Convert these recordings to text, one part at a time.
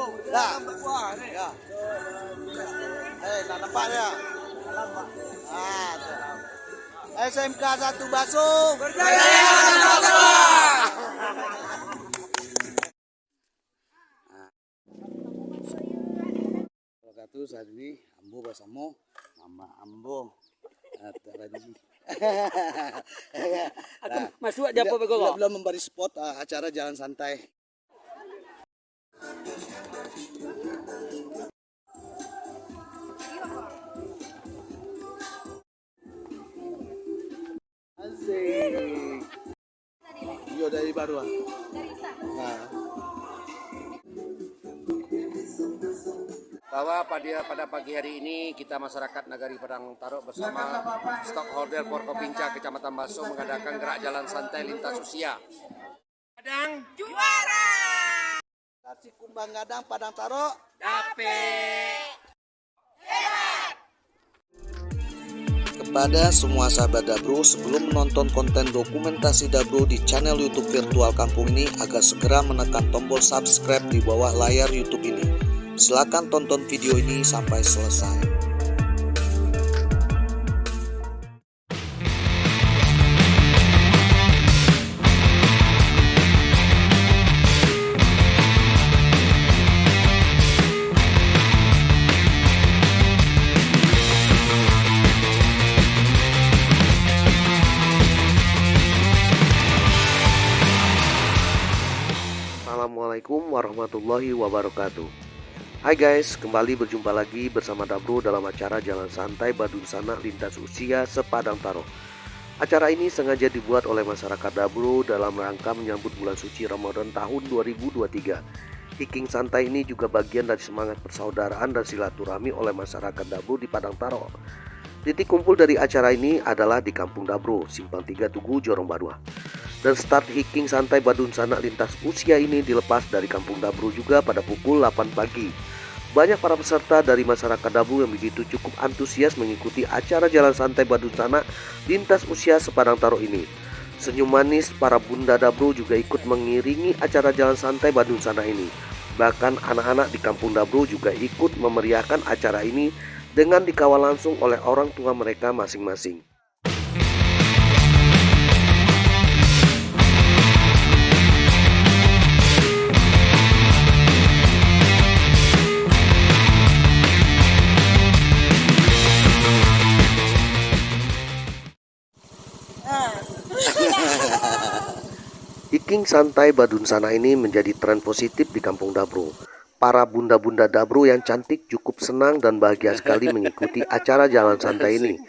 Nah, ya. Nah nampak ya. Ah, tuh. SMK 1 Basung. Wabarakatuh. Saat ini Ambo bersama Mama Ambo. Masuk aja apa begitu? Belum memberi spot acara jalan santai. Asik. Iya dari baru. Nah. Bahwa pada pagi hari ini kita masyarakat Nagari Padang Taro bersama Stockholder Forkopimda Kecamatan Basung mengadakan gerak jalan santai lintas usia. Padang Juara! Kasih Kumbang Gadang Padang Taro. Dapet. Kepada semua sahabat Dabro, sebelum menonton konten dokumentasi Dabro di channel YouTube virtual kampung ini, agar segera menekan tombol subscribe di bawah layar YouTube ini. Silakan tonton video ini sampai selesai. Assalamualaikum warahmatullahi wabarakatuh. Hai guys, kembali berjumpa lagi bersama Dabro dalam acara Jalan Santai Badun Sanak Lintas Usia Sepadang Taro. Acara ini sengaja dibuat oleh masyarakat Dabro dalam rangka menyambut bulan suci Ramadan tahun 2023. Hiking santai ini juga bagian dari semangat persaudaraan dan silaturahmi oleh masyarakat Dabro di Padang Taro. Titik kumpul dari acara ini adalah di Kampung Dabro, Simpang 3 Tugu, Jorong Baruah. Dan start hiking santai Badun Sanak Lintas Usia ini dilepas dari Kampung Dabro juga pada pukul 8 pagi. Banyak para peserta dari masyarakat Dabro yang begitu cukup antusias mengikuti acara Jalan Santai Badun Sanak Lintas Usia Sepadang Taro ini. Senyum manis para bunda Dabro juga ikut mengiringi acara Jalan Santai Badun Sanak ini. Bahkan anak-anak di Kampung Dabro juga ikut memeriahkan acara ini dengan dikawal langsung oleh orang tua mereka masing-masing. Hiking santai Badun Sanak ini menjadi tren positif di Kampung Dabro. Para bunda-bunda Dabro yang cantik cukup senang dan bahagia sekali mengikuti acara jalan santai ini.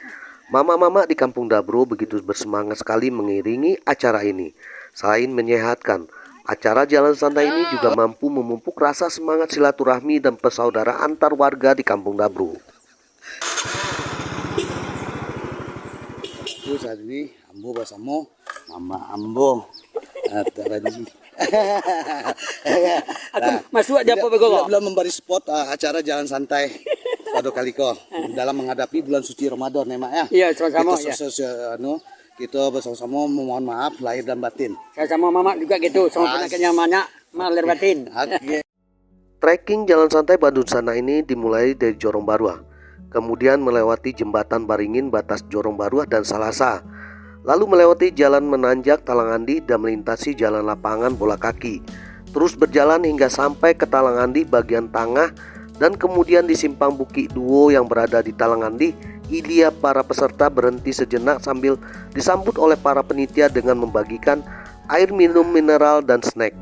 Mama-mama di Kampung Dabro begitu bersemangat sekali mengiringi acara ini. Selain menyehatkan, acara jalan santai ini juga mampu memupuk rasa semangat silaturahmi dan persaudaraan antar warga di Kampung Dabro. Saat ini Ambo bersama Mama Ambo. Masuk aja apa begitu? Belum memberi spot acara jalan santai pada kaliko dalam menghadapi bulan suci Ramadan ya Mak ya. Iya, sama-sama kita, ya. Kita bersama-sama memohon maaf lahir dan batin. Saya sama mama juga gitu, sama penyakitnya banyak, lahir batin. Trekking jalan santai Badun Sanak ini dimulai dari Jorong Baruah, kemudian melewati jembatan Baringin batas Jorong Baruah dan Salasa, lalu melewati jalan menanjak Talangandi dan melintasi jalan lapangan bola kaki, terus berjalan hingga sampai ke Talangandi bagian tengah dan kemudian di Simpang Bukit Duo yang berada di Talangandi. Ilia para peserta berhenti sejenak sambil disambut oleh para penitia dengan membagikan air minum mineral dan snack.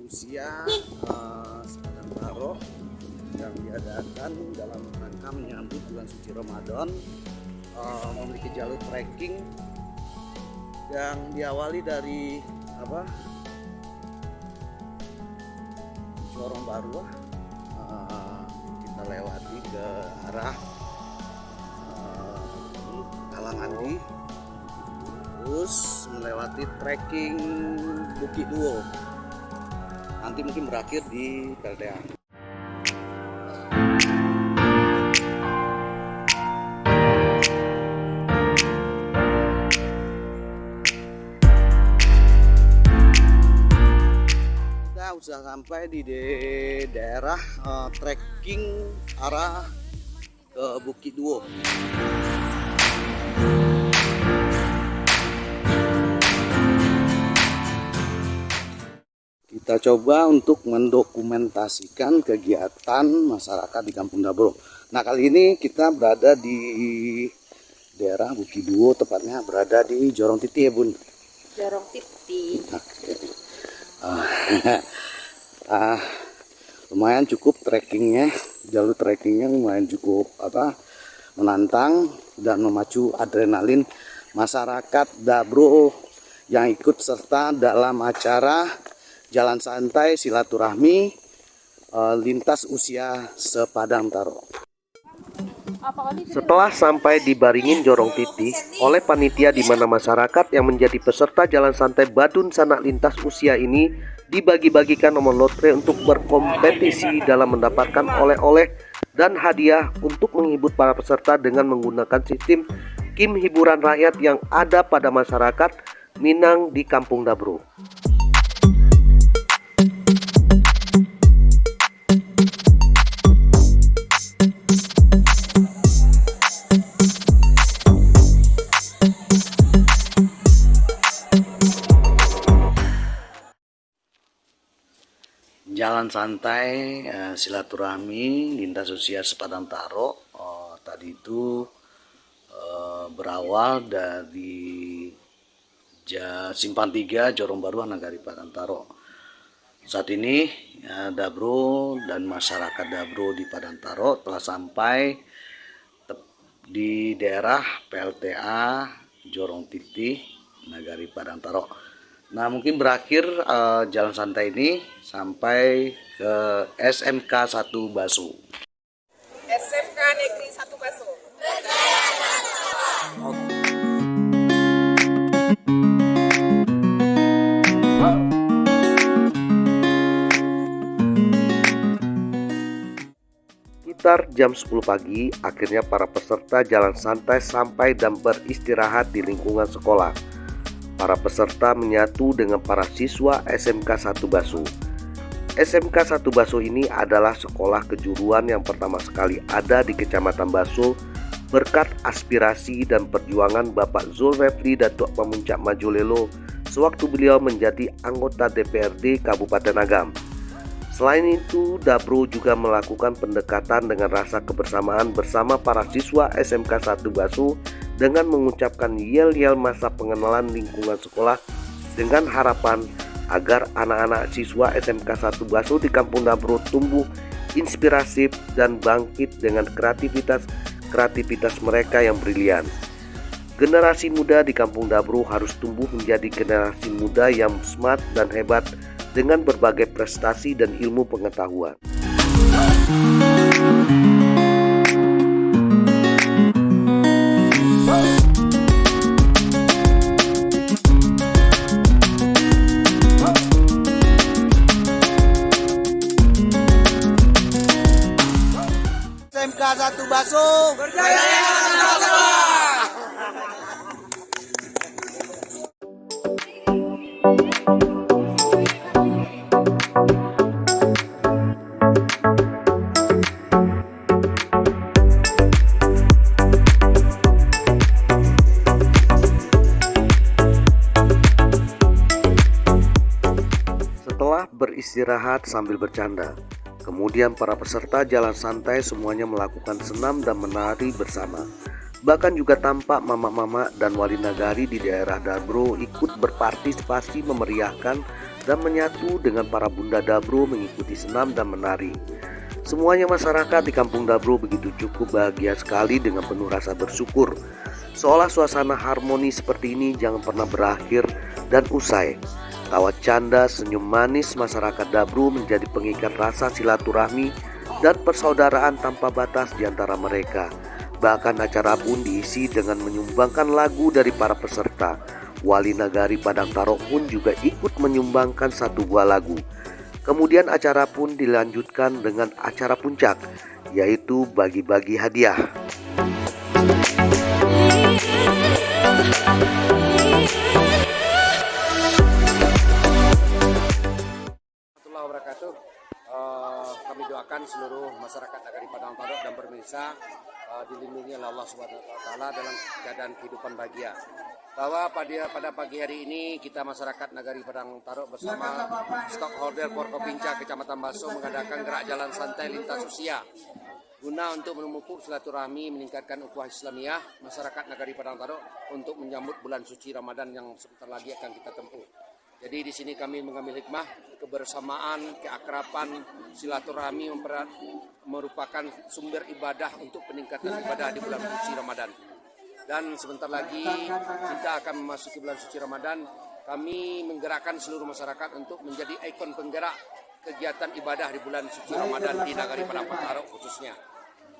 Usia Sepadang Taro yang diadakan dalam rangka menyambut bulan suci Ramadan, memiliki jalur trekking yang diawali dari Jorong Baruah, kita lewati ke arah Talangandi terus melewati trekking Bukit Duo. Nanti mungkin berakhir di PLTA. Kita sudah sampai di daerah trekking arah ke Bukit Duo. Kita coba untuk mendokumentasikan kegiatan masyarakat di Kampung Dabro. Nah, kali ini kita berada di daerah Bukit Duo, tepatnya berada di Jorong Titi ya Bun. Jorong Titi. Lumayan cukup trekkingnya, jalur trekkingnya lumayan cukup menantang dan memacu adrenalin masyarakat Dabro yang ikut serta dalam acara Jalan Santai Silaturahmi Lintas Usia Sepadang Taro. Setelah sampai di Baringin Jorong Titi oleh panitia, di mana masyarakat yang menjadi peserta Jalan Santai Badun Sanak Lintas Usia ini dibagi-bagikan nomor lotre untuk berkompetisi dalam mendapatkan oleh-oleh dan hadiah untuk menghibur para peserta dengan menggunakan sistem KIM hiburan rakyat yang ada pada masyarakat Minang di Kampung Dabro. Jalan santai silaturahmi lintas usia Sepadang Taro tadi itu berawal dari Simpang 3 Jorong Baru Nagari Padang Taro. Saat ini Dabro dan masyarakat Dabro di Padang Taro telah sampai di daerah PLTA Jorong Titi Nagari Padang Taro. Nah, mungkin berakhir jalan santai ini sampai ke SMK 1 Baso. SMK Negeri 1 Baso. Sekitar jam 10 pagi, akhirnya para peserta jalan santai sampai dan beristirahat di lingkungan sekolah. Para peserta menyatu dengan para siswa SMK 1 Baso. SMK 1 Baso ini adalah sekolah kejuruan yang pertama sekali ada di Kecamatan Baso berkat aspirasi dan perjuangan Bapak Zulrefli Datuk Pamuncak Majolelo sewaktu beliau menjadi anggota DPRD Kabupaten Agam. Selain itu, Dabro juga melakukan pendekatan dengan rasa kebersamaan bersama para siswa SMK 1 Baso dengan mengucapkan yel-yel masa pengenalan lingkungan sekolah dengan harapan agar anak-anak siswa SMK 1 Baso di Kampung Dabro tumbuh inspiratif dan bangkit dengan kreativitas mereka yang brilian. Generasi muda di Kampung Dabro harus tumbuh menjadi generasi muda yang smart dan hebat dengan berbagai prestasi dan ilmu pengetahuan. SMK 1 Baso berjaya. Setelah beristirahat sambil bercanda, kemudian para peserta jalan santai semuanya melakukan senam dan menari bersama. Bahkan juga tampak mama-mama dan wali nagari di daerah Dabro ikut berpartisipasi memeriahkan dan menyatu dengan para bunda Dabro mengikuti senam dan menari. Semuanya masyarakat di Kampung Dabro begitu cukup bahagia sekali dengan penuh rasa bersyukur. Seolah suasana harmoni seperti ini jangan pernah berakhir dan usai. Tawa canda, senyum manis masyarakat Dabro menjadi pengikat rasa silaturahmi dan persaudaraan tanpa batas di antara mereka. Bahkan acara pun diisi dengan menyumbangkan lagu dari para peserta. Wali Nagari Padang Taro pun juga ikut menyumbangkan satu buah lagu. Kemudian acara pun dilanjutkan dengan acara puncak, yaitu bagi-bagi hadiah. Warahmatullahi wabarakatuh. Kami doakan seluruh masyarakat Nagari Padang Taro dan pemirsa dilindungi oleh Allah Subhanahu wa taala dalam keadaan kehidupan bahagia. Bahwa pada pagi hari ini kita masyarakat Nagari Padang Taro bersama stockholder Porkopinca Kecamatan Baso mengadakan gerak jalan santai lintas usia guna untuk memupuk silaturahmi, meningkatkan ukhuwah Islamiyah masyarakat Nagari Padang Taro untuk menyambut bulan suci Ramadan yang sebentar lagi akan kita tempuh. Jadi di sini kami mengambil hikmah kebersamaan, keakraban, silaturahmi merupakan sumber ibadah untuk peningkatan ibadah di bulan suci Ramadan. Dan sebentar lagi kita akan memasuki bulan suci Ramadan. Kami menggerakkan seluruh masyarakat untuk menjadi ikon penggerak kegiatan ibadah di bulan suci Ramadan di Nagari Padang Taro khususnya.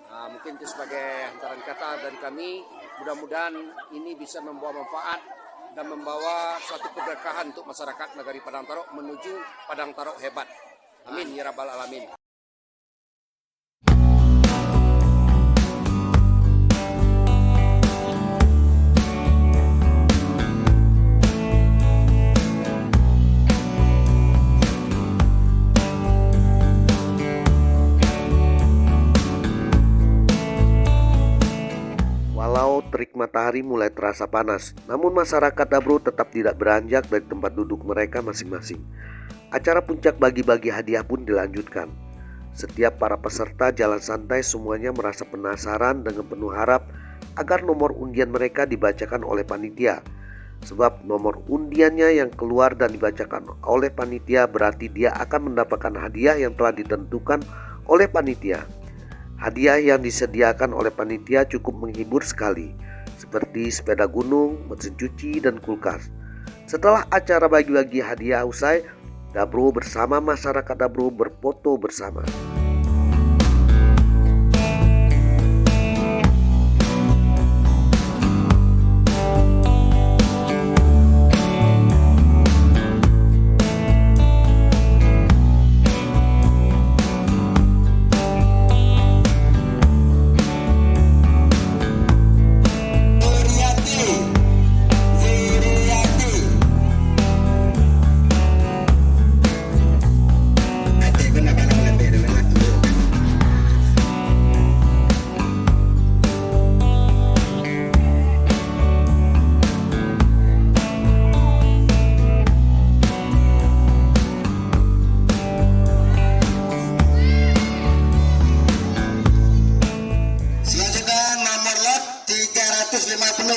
Mungkin itu sebagai hantaran kata dari kami. Mudah-mudahan ini bisa membawa manfaat dan membawa suatu keberkahan untuk masyarakat Nagari Padang Taro menuju Padang Taro hebat. Amin ya rabbal alamin. Walau terik matahari mulai terasa panas, namun masyarakat Dabro tetap tidak beranjak dari tempat duduk mereka masing-masing. Acara puncak bagi-bagi hadiah pun dilanjutkan. Setiap para peserta jalan santai semuanya merasa penasaran dengan penuh harap agar nomor undian mereka dibacakan oleh panitia. Sebab nomor undiannya yang keluar dan dibacakan oleh panitia berarti dia akan mendapatkan hadiah yang telah ditentukan oleh panitia. Hadiah yang disediakan oleh panitia cukup menghibur sekali, seperti sepeda gunung, mesin cuci, dan kulkas. Setelah acara bagi-bagi hadiah usai, Dabro bersama masyarakat Dabro berfoto bersama.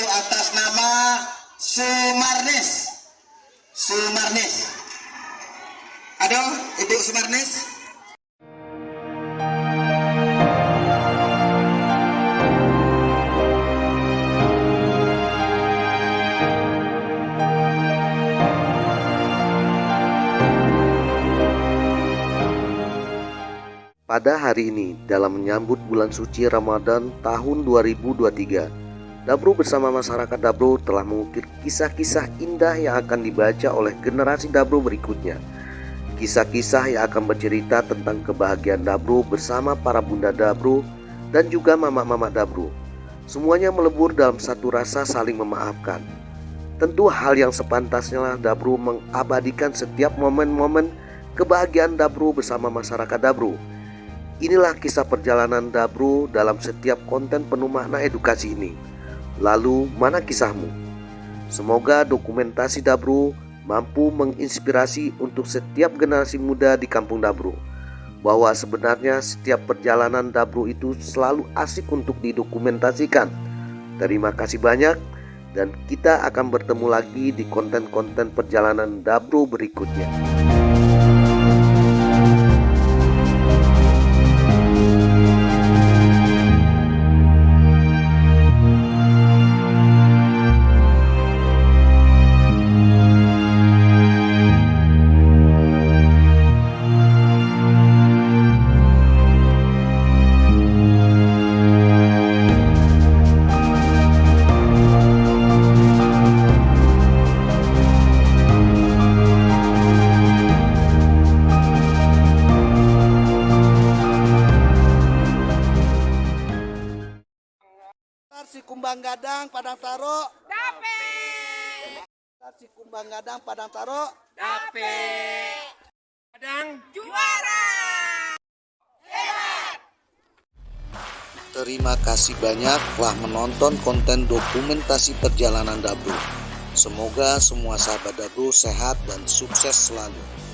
Atas nama Sumarnis. Aduh, Ibu Sumarnis. Pada hari ini, dalam menyambut bulan suci Ramadan tahun 2023, Dabro bersama masyarakat Dabro telah mengukir kisah-kisah indah yang akan dibaca oleh generasi Dabro berikutnya. Kisah-kisah yang akan bercerita tentang kebahagiaan Dabro bersama para bunda Dabro dan juga mama-mama Dabro. Semuanya melebur dalam satu rasa saling memaafkan. Tentu hal yang sepantasnya Dabro mengabadikan setiap momen-momen kebahagiaan Dabro bersama masyarakat Dabro. Inilah kisah perjalanan Dabro dalam setiap konten penuh makna edukasi ini. Lalu, mana kisahmu? Semoga dokumentasi Dabro mampu menginspirasi untuk setiap generasi muda di kampung Dabro, bahwa sebenarnya setiap perjalanan Dabro itu selalu asik untuk didokumentasikan. Terima kasih banyak, dan kita akan bertemu lagi di konten-konten perjalanan Dabro berikutnya. Kumbang Gadang Padang Taro. Dape. Si Kumbang Gadang Padang Taro. Dape. Kadang Juara. Terima kasih banyak telah menonton konten dokumentasi perjalanan Dabru. Semoga semua sahabat Dabru sehat dan sukses selalu.